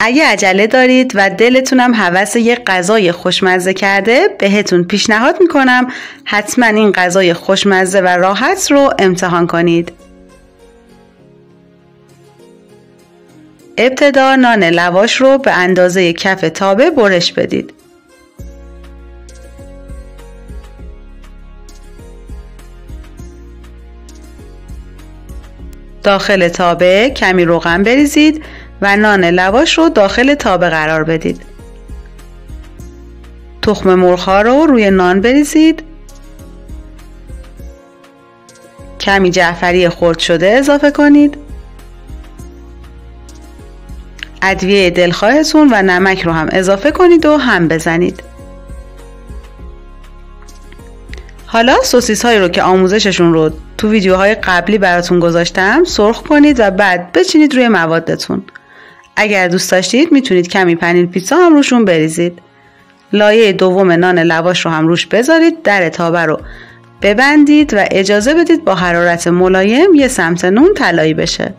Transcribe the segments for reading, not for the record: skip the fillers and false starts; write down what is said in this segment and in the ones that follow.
اگه عجله دارید و دلتونم هوس یه غذای خوشمزه کرده، بهتون پیشنهاد میکنم حتما این غذای خوشمزه و راحت رو امتحان کنید. ابتدا نان لواش رو به اندازه کف تابه برش بدید. داخل تابه کمی روغن بریزید و نان لواش رو داخل تابه قرار بدید. تخم مرغ‌ها رو روی نان بریزید. کمی جعفری خرد شده اضافه کنید. ادویه دلخواهتون و نمک رو هم اضافه کنید و هم بزنید. حالا سوسیس هایی رو که آموزششون رو تو ویدیوهای قبلی براتون گذاشتم سرخ کنید و بعد بچینید روی موادتون. اگر دوست داشتید میتونید کمی پنیر پیتزا هم روشون بریزید. لایه دوم نان لواش رو هم روش بذارید، در تابه رو ببندید و اجازه بدید با حرارت ملایم یه سمت نون طلایی بشه.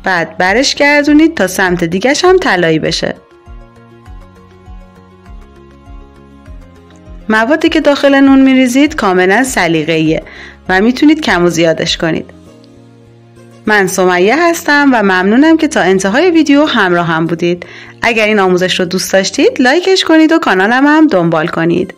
بعد برش گردونید تا سمت دیگه‌ش هم طلایی بشه. موادی که داخل نون میریزید کاملا سلیقه‌ایه و میتونید کم و زیادش کنید. من سمیه هستم و ممنونم که تا انتهای ویدیو همراه هم بودید. اگر این آموزش رو دوست داشتید لایکش کنید و کانالم هم دنبال کنید.